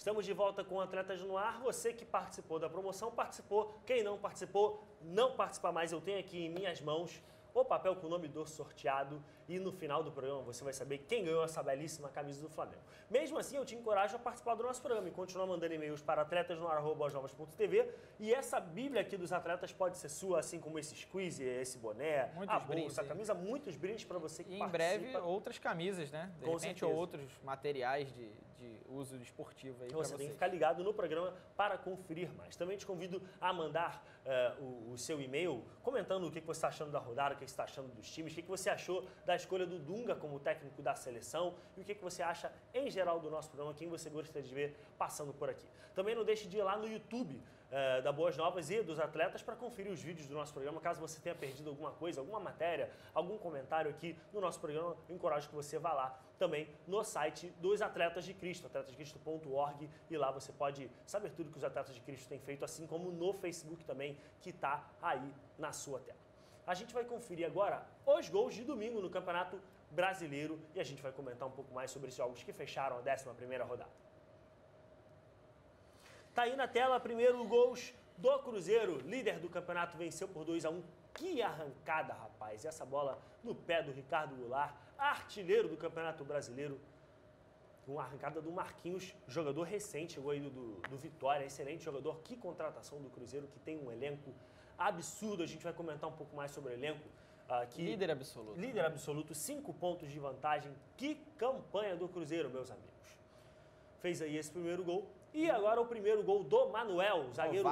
Estamos de volta com Atletas no Ar. Você que participou da promoção, participou. Quem não participou, não participa mais. Eu tenho aqui em minhas mãos o papel com o nome do sorteado e no final do programa você vai saber quem ganhou essa belíssima camisa do Flamengo. Mesmo assim, eu te encorajo a participar do nosso programa e continuar mandando e-mails para atletasnoar@bosnovas.tv, e essa bíblia aqui dos atletas pode ser sua, assim como esse squeeze, esse boné, a bolsa, a camisa, muitos brindes para você que participa. E em breve outras camisas, né? De repente, ou outros materiais de uso esportivo aí para vocês. Você tem que ficar ligado no programa para conferir mais. Também te convido a mandar o seu e-mail comentando o que você está achando da rodada, o que você está achando dos times, o que você achou da escolha do Dunga como técnico da seleção e o que você acha em geral do nosso programa, quem você gostaria de ver passando por aqui. Também não deixe de ir lá no YouTube da Boas Novas e dos Atletas para conferir os vídeos do nosso programa. Caso você tenha perdido alguma coisa, alguma matéria, algum comentário aqui no nosso programa, eu encorajo que você vá lá também no site dos Atletas de Cristo, atletasdecristo.org, e lá você pode saber tudo que os Atletas de Cristo têm feito, assim como no Facebook também, que está aí na sua tela. A gente vai conferir agora os gols de domingo no Campeonato Brasileiro e a gente vai comentar um pouco mais sobre esses jogos que fecharam a 11ª rodada. Tá aí na tela, primeiro gols do Cruzeiro, líder do campeonato, venceu por 2-1. Que arrancada, rapaz! Essa bola no pé do Ricardo Goulart, artilheiro do Campeonato Brasileiro. Uma arrancada do Marquinhos, jogador recente, chegou aí do Vitória, excelente jogador. Que contratação do Cruzeiro, que tem um elenco absurdo. A gente vai comentar um pouco mais sobre o elenco. Líder absoluto. Líder absoluto, 5 pontos de vantagem. Que campanha do Cruzeiro, meus amigos. Fez aí esse primeiro gol. E agora o primeiro gol do Manuel, zagueiro.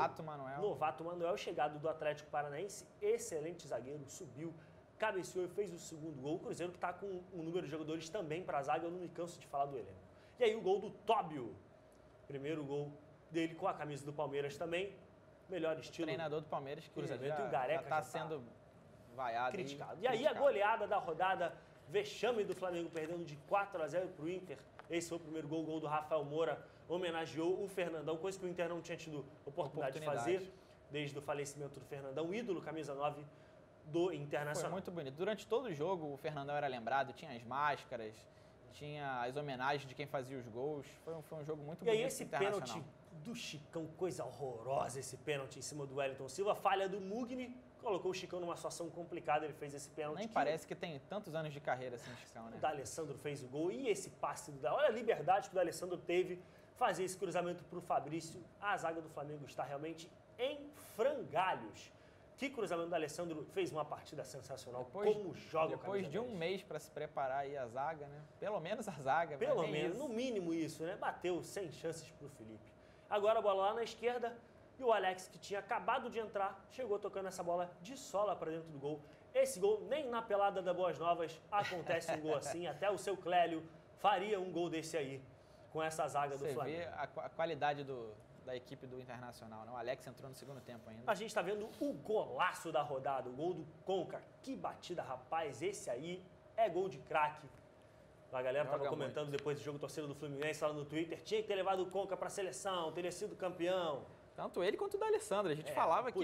Novato Manuel, chegado do Atlético Paranaense. Excelente zagueiro, subiu, cabeceou e fez o segundo gol. O Cruzeiro que está com um número de jogadores também para a zaga, eu não me canso de falar do elenco. E aí o gol do Tóbio. Primeiro gol dele com a camisa do Palmeiras também. Melhor estilo. O treinador do Palmeiras que cruzamento, e o Gareca já está sendo vaiado. Criticado. E aí a goleada da rodada, vexame do Flamengo perdendo de 4-0 para o Inter. Esse foi o primeiro gol, o gol do Rafael Moura. Homenageou o Fernandão, coisa que o Inter não tinha tido oportunidade de fazer desde o falecimento do Fernandão, ídolo, camisa 9 do Internacional. Foi muito bonito. Durante todo o jogo, o Fernandão era lembrado, tinha as máscaras, tinha as homenagens de quem fazia os gols. Foi um jogo muito bonito. E aí esse pênalti do Chicão, coisa horrorosa esse pênalti em cima do Wellington Silva. Falha do Mugni, colocou o Chicão numa situação complicada, ele fez esse pênalti. Nem parece que tem tantos anos de carreira assim o Chicão, né? O D'Alessandro fez o gol e esse passe do Olha a liberdade que o D'Alessandro teve, fazer esse cruzamento para o Fabrício. A zaga do Flamengo está realmente em frangalhos. Que cruzamento do D'Alessandro, fez uma partida sensacional. Como joga depois de um mês para se preparar aí a zaga, né? Pelo menos a zaga. Pelo menos, no mínimo isso, né? Bateu sem chances para o Felipe. Agora a bola lá na esquerda e o Alex, que tinha acabado de entrar, chegou tocando essa bola de sola para dentro do gol. Esse gol, nem na pelada da Boas Novas acontece um gol assim. Até o seu Clélio faria um gol desse aí com essa zaga do Flamengo. Você vê a qualidade da equipe do Internacional, né? O Alex entrou no segundo tempo ainda. A gente está vendo o golaço da rodada, o gol do Conca. Que batida, rapaz, esse aí é gol de craque. A galera estava comentando depois do jogo, torcida do Fluminense lá no Twitter, tinha que ter levado o Conca para a seleção, teria sido campeão. Tanto ele quanto o D'Alessandro. A gente falava que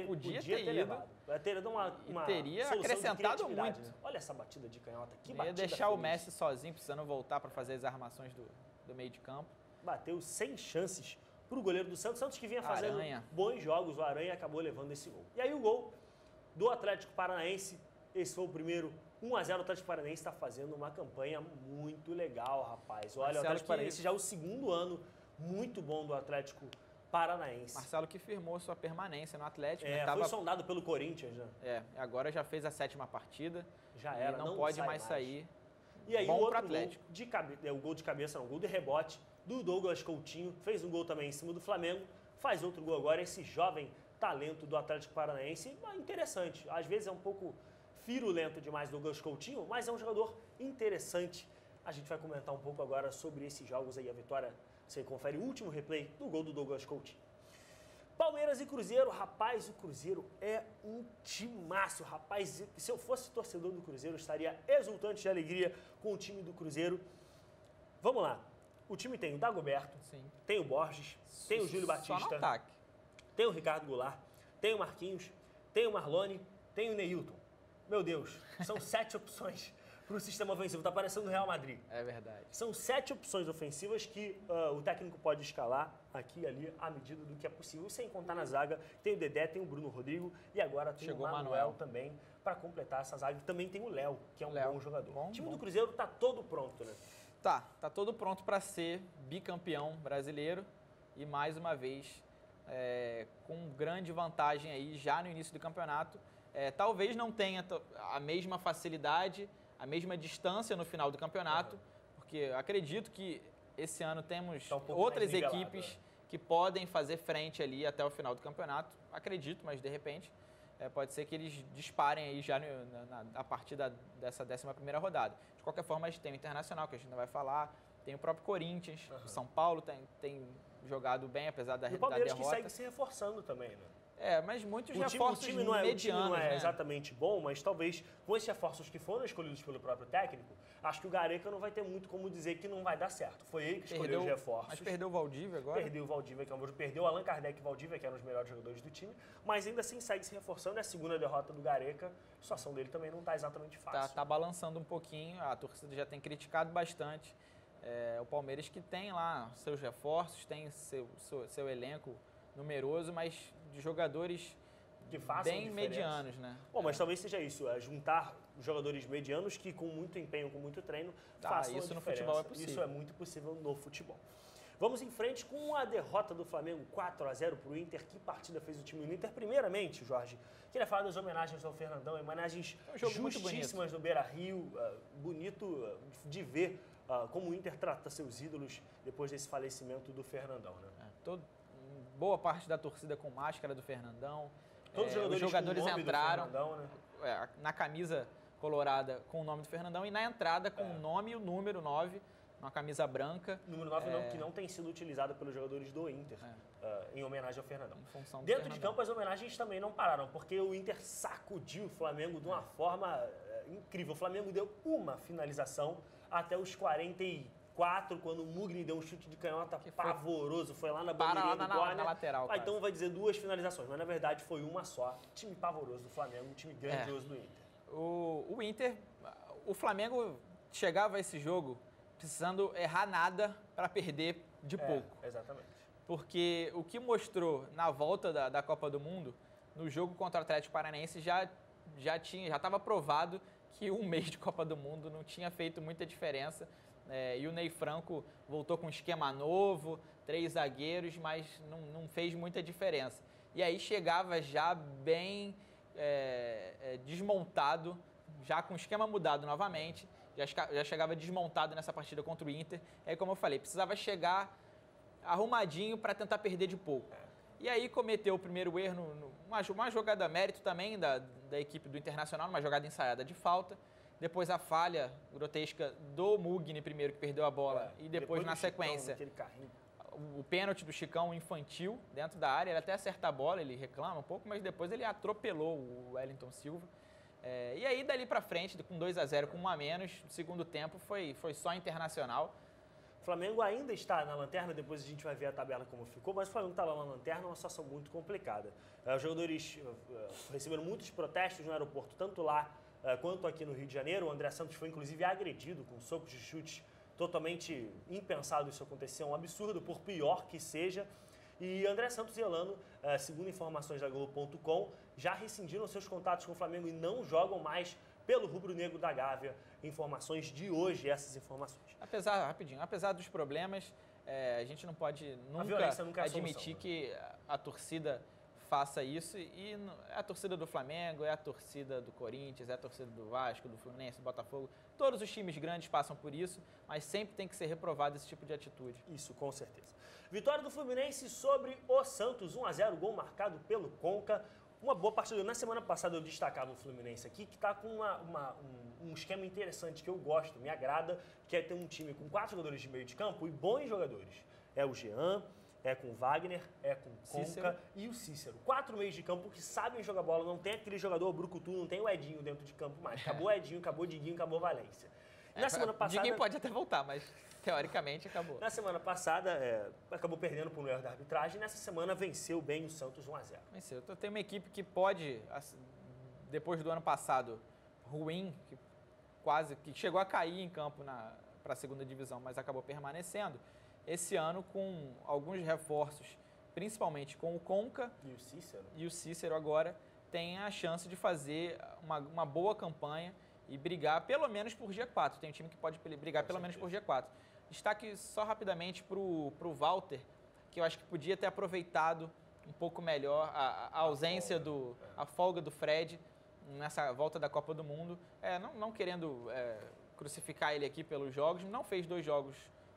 podia ter levado. Teria dado uma teria acrescentado muito. Né? Olha essa batida de canhota, que ia batida deixar feliz. O Messi sozinho, precisando voltar para fazer as armações do meio de campo. Bateu sem chances para o goleiro do Santos. Santos que vinha fazendo bons jogos, o Aranha acabou levando esse gol. E aí o gol do Atlético Paranaense, esse foi o primeiro, 1-0, o Atlético Paranaense está fazendo uma campanha muito legal, rapaz. Olha, o Atlético Paranaense já é o segundo ano muito bom do Atlético Paranaense. Marcelo que firmou sua permanência no Atlético. Foi sondado pelo Corinthians, né? Agora já fez a 7ª partida. Já era, não pode mais sair. E aí o outro gol o gol de cabeça, não, o gol de rebote do Douglas Coutinho, fez um gol também em cima do Flamengo, faz outro gol agora, esse jovem talento do Atlético Paranaense, interessante. Às vezes é um pouco firulento demais do Douglas Coutinho, mas é um jogador interessante. A gente vai comentar um pouco agora sobre esses jogos aí, a vitória. Você confere o último replay do gol do Douglas Coutinho. Palmeiras e Cruzeiro, rapaz, o Cruzeiro é um timaço, rapaz. Se eu fosse torcedor do Cruzeiro, eu estaria exultante de alegria com o time do Cruzeiro. Vamos lá. O time tem o Dagoberto, tem o Borges, tem o Júlio Batista, só no ataque. Tem o Ricardo Goulart, tem o Marquinhos, tem o Marlone, tem o Neilton. Meu Deus, são 7 opções para o sistema ofensivo. Está parecendo o Real Madrid. É verdade. São 7 opções ofensivas que o técnico pode escalar aqui e ali à medida do que é possível. Sem contar na zaga, tem o Dedé, tem o Bruno Rodrigo e agora tem o Manuel também para completar essa zaga. E também tem o Léo, que é um bom jogador. O time do Cruzeiro está todo pronto, né? Tá todo pronto para ser bicampeão brasileiro e mais uma vez com grande vantagem aí já no início do campeonato. Talvez não tenha a mesma facilidade, a mesma distância no final do campeonato, porque acredito que esse ano temos outras equipes que podem fazer frente ali até o final do campeonato. Acredito, mas de repente pode ser que eles disparem aí já a partir dessa 11ª rodada. De qualquer forma, a gente tem o Internacional, que a gente ainda vai falar, tem o próprio Corinthians, o São Paulo tem jogado bem, apesar da derrota. E o Palmeiras que segue se reforçando também, né? Mas muitos reforços medianos, o time não é né? exatamente bom, mas talvez com esses reforços que foram escolhidos pelo próprio técnico, acho que o Gareca não vai ter muito como dizer que não vai dar certo. Foi ele que escolheu os reforços. Mas perdeu o Valdívia agora? Perdeu o Valdívia, perdeu o Allan Kardec e o Valdívia, que eram os melhores jogadores do time, mas ainda assim segue se reforçando. É a segunda derrota do Gareca, a situação dele também não está exatamente fácil. Tá balançando um pouquinho, a torcida já tem criticado bastante. O Palmeiras que tem lá seus reforços, tem seu elenco numeroso, mas de jogadores que façam bem medianos, né? Bom, mas talvez seja isso, juntar jogadores medianos que com muito empenho, com muito treino, façam isso a no diferença. futebol é possível. Isso é muito possível no futebol. Vamos em frente com a derrota do Flamengo 4-0 para o Inter. Que partida fez o time do Inter? Primeiramente, Jorge, queria falar das homenagens ao Fernandão, homenagens justíssimas no Beira-Rio, bonito de ver como o Inter trata seus ídolos depois desse falecimento do Fernandão, né? Boa parte da torcida com máscara do Fernandão. Todos os jogadores entraram do Fernandão, né? Na camisa colorada com o nome do Fernandão e na entrada com o nome e o número 9, uma camisa branca. Número 9 que não tem sido utilizado pelos jogadores do Inter em homenagem ao Fernandão. Em função do Dentro Fernandão. de campo as homenagens também não pararam, porque o Inter sacudiu o Flamengo de uma forma incrível. O Flamengo deu uma finalização até os 44, quando o Mugni deu um chute de canhota pavoroso, foi lá na bandeirinha do corner. Na lateral. Então vai dizer 2 finalizações, mas na verdade foi uma só. Time pavoroso do Flamengo, um time grandioso do Inter. O Inter, o Flamengo chegava a esse jogo precisando errar nada para perder de pouco. Exatamente. Porque o que mostrou na volta da Copa do Mundo, no jogo contra o Atlético Paranaense, já estava provado que um mês de Copa do Mundo não tinha feito muita diferença. E o Ney Franco voltou com um esquema novo, 3 zagueiros, mas não fez muita diferença. E aí chegava já bem desmontado, já com o esquema mudado novamente, já chegava desmontado nessa partida contra o Inter. E aí, como eu falei, precisava chegar arrumadinho para tentar perder de pouco. E aí cometeu o primeiro erro, uma jogada mérito também da equipe do Internacional, uma jogada ensaiada de falta. Depois a falha grotesca do Mugni primeiro, que perdeu a bola, e depois na sequência o pênalti do Chicão infantil dentro da área. Ele até acerta a bola, ele reclama um pouco, mas depois ele atropelou o Wellington Silva. E aí dali pra frente, com 2-0, com 1 a menos, no segundo tempo foi só Internacional. O Flamengo ainda está na lanterna, depois a gente vai ver a tabela como ficou, mas o Flamengo está lá na lanterna, uma situação muito complicada. Os jogadores receberam muitos protestos no aeroporto, tanto lá quanto aqui no Rio de Janeiro. O André Santos foi inclusive agredido com socos de chute, totalmente impensado isso acontecer, um absurdo, por pior que seja. E André Santos e Elano, segundo informações da Globo.com, já rescindiram seus contatos com o Flamengo e não jogam mais pelo rubro-negro da Gávea. Informações de hoje, essas informações. Apesar dos problemas, a gente não pode nunca admitir que a torcida faça isso. E é a torcida do Flamengo, é a torcida do Corinthians, é a torcida do Vasco, do Fluminense, do Botafogo. Todos os times grandes passam por isso, mas sempre tem que ser reprovado esse tipo de atitude. Isso, com certeza. Vitória do Fluminense sobre o Santos, 1-0, gol marcado pelo Conca. Uma boa partida. Na semana passada eu destacava o Fluminense aqui, que está com um esquema interessante que eu gosto, me agrada, que é ter um time com 4 jogadores de meio de campo e bons jogadores. É o Jean, é com o Wagner, é com o Conca e o Cícero. 4 meios de campo que sabem jogar bola, não tem aquele jogador brucutu, não tem o Edinho dentro de campo mais. Acabou o Edinho, acabou o Diguinho, acabou o Valência. Na semana passada... Diguinho pode até voltar, mas teoricamente acabou. Na semana passada, acabou perdendo por um erro da arbitragem. Nessa semana venceu bem o Santos 1-0. Venceu. Tem uma equipe que pode, depois do ano passado ruim, que que chegou a cair em campo para a segunda divisão, mas acabou permanecendo. Esse ano, com alguns reforços, principalmente com o Conca e o Cícero agora, tem a chance de fazer uma boa campanha e brigar pelo menos por G4. Tem um time que pode brigar pelo menos por G4. Destaque só rapidamente para o Walter, que eu acho que podia ter aproveitado um pouco melhor a ausência a folga do Fred nessa volta da Copa do Mundo. Não querendo crucificar ele aqui pelos jogos, não fez 2 jogos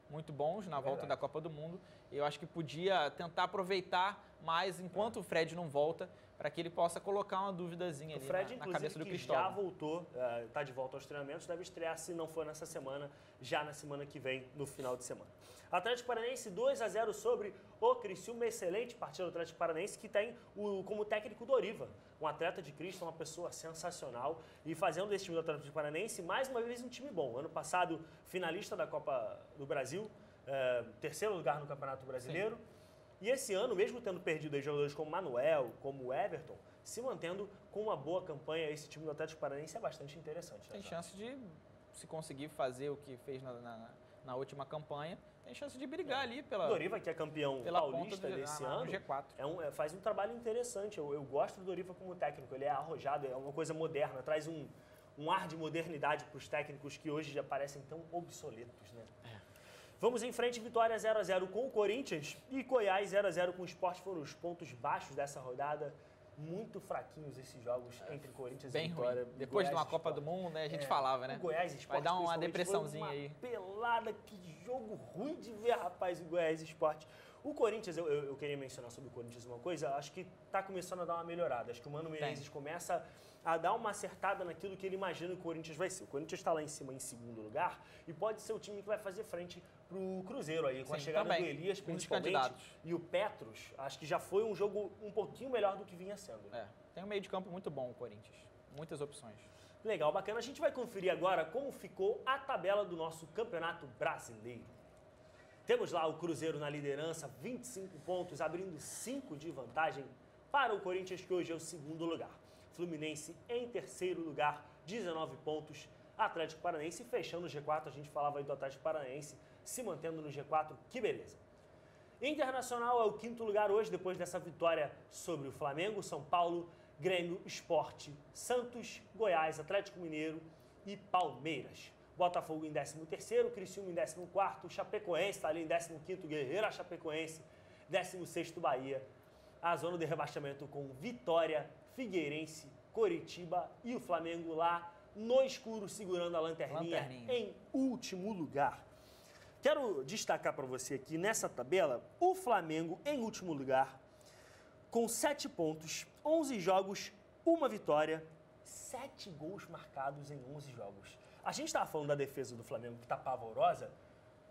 muito bons na volta da Copa do Mundo. Eu acho que podia tentar aproveitar mais enquanto o Fred não volta, para que ele possa colocar uma duvidazinha ali na cabeça do Cristóvão. Já voltou, está de volta aos treinamentos, deve estrear, se não for nessa semana, já na semana que vem, no final de semana. Atlético Paranaense 2-0 sobre o Criciúma, excelente partida do Atlético Paranaense, que tem como técnico Doriva, um atleta de Cristo, uma pessoa sensacional, e fazendo desse time do Atlético Paranaense mais uma vez um time bom. Ano passado, finalista da Copa do Brasil, 3º lugar no Campeonato Brasileiro. Sim. E esse ano, mesmo tendo perdido aí jogadores como Manuel, como o Everton, se mantendo com uma boa campanha, esse time do Atlético Paranaense é bastante interessante. Tem chance de, se conseguir fazer o que fez na última campanha, tem chance de brigar ali pela... Doriva, que é campeão paulista desse ano, G4. Faz um trabalho interessante. Eu gosto do Doriva como técnico, ele é arrojado, é uma coisa moderna, traz um ar de modernidade para os técnicos que hoje já parecem tão obsoletos, né? Vamos em frente, Vitória 0-0 com o Corinthians e Goiás 0-0 com o Sport. Foram os pontos baixos dessa rodada. Muito fraquinhos esses jogos entre Corinthians e Vitória. Ruim. Depois de uma Copa do Mundo, né, a gente falava, né? O Goiás Sport vai dar uma depressãozinha aí. Pelada, que jogo ruim de ver, rapaz, o Goiás Sport. O Corinthians, eu queria mencionar sobre o Corinthians uma coisa, acho que está começando a dar uma melhorada. Acho que o Mano Menezes começa a dar uma acertada naquilo que ele imagina que o Corinthians vai ser. O Corinthians está lá em cima, em segundo lugar, e pode ser o time que vai fazer frente para o Cruzeiro aí, com a chegada do Elias, principalmente, e o Petros. Acho que já foi um jogo um pouquinho melhor do que vinha sendo. Tem um meio de campo muito bom o Corinthians, muitas opções. Legal, bacana. A gente vai conferir agora como ficou a tabela do nosso Campeonato Brasileiro. Temos lá o Cruzeiro na liderança, 25 pontos, abrindo 5 de vantagem para o Corinthians, que hoje é o segundo lugar. Fluminense em terceiro lugar, 19 pontos. Atlético Paranaense fechando o G4, a gente falava aí do Atlético Paranaense, se mantendo no G4, que beleza. Internacional é o quinto lugar hoje, depois dessa vitória sobre o Flamengo, São Paulo, Grêmio, Sport, Santos, Goiás, Atlético Mineiro e Palmeiras. Botafogo em 13º, Criciúma em 14º, Chapecoense está ali em 15º, Guerreira Chapecoense, 16º Bahia. A zona de rebaixamento com Vitória, Figueirense, Coritiba e o Flamengo lá no escuro, segurando a lanterninha em último lugar. Quero destacar para você aqui nessa tabela o Flamengo em último lugar, com 7 pontos, 11 jogos, 1 vitória, 7 gols marcados em 11 jogos. A gente estava falando da defesa do Flamengo, que está pavorosa,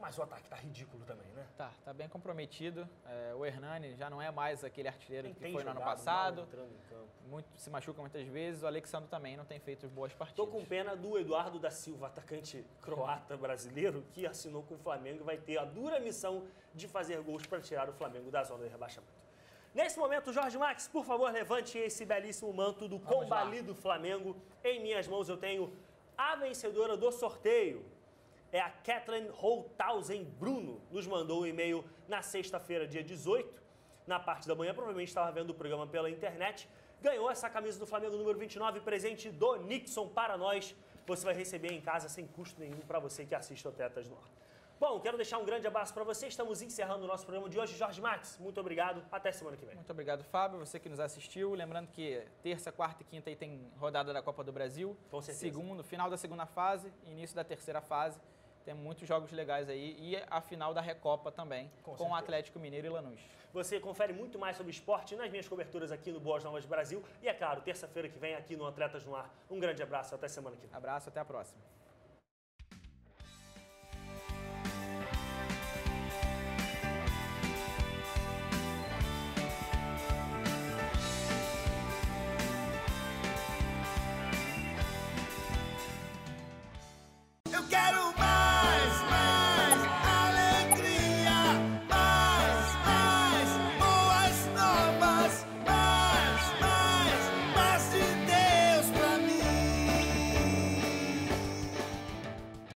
mas o ataque está ridículo também, né? Tá bem comprometido. O Hernani já não é mais aquele artilheiro que foi no ano passado. Se machuca muitas vezes. O Alexandre também não tem feito boas partidas. Estou com pena do Eduardo da Silva, atacante croata brasileiro, que assinou com o Flamengo e vai ter a dura missão de fazer gols para tirar o Flamengo da zona de rebaixamento. Nesse momento, Jorge Max, por favor, levante esse belíssimo manto do combalido Flamengo. Em minhas mãos eu tenho a vencedora do sorteio. É a Kathleen Holthausen Bruno. Nos mandou um e-mail na sexta-feira, dia 18, na parte da manhã. Provavelmente estava vendo o programa pela internet. Ganhou essa camisa do Flamengo número 29, presente do Nixon para nós. Você vai receber em casa sem custo nenhum para você que assiste ao Tetas no Ar. Bom, quero deixar um grande abraço para você. Estamos encerrando o nosso programa de hoje. Jorge Max, muito obrigado. Até semana que vem. Muito obrigado, Fábio. Você que nos assistiu. Lembrando que terça, quarta e quinta aí tem rodada da Copa do Brasil. Com certeza. Final da segunda fase, início da terceira fase. Tem muitos jogos legais aí. E a final da Recopa também, com o Atlético Mineiro e Lanús. Você confere muito mais sobre esporte nas minhas coberturas aqui no Boas Novas Brasil. E, é claro, terça-feira que vem aqui no Atletas no Ar. Um grande abraço. Até semana que vem. Abraço, até a próxima.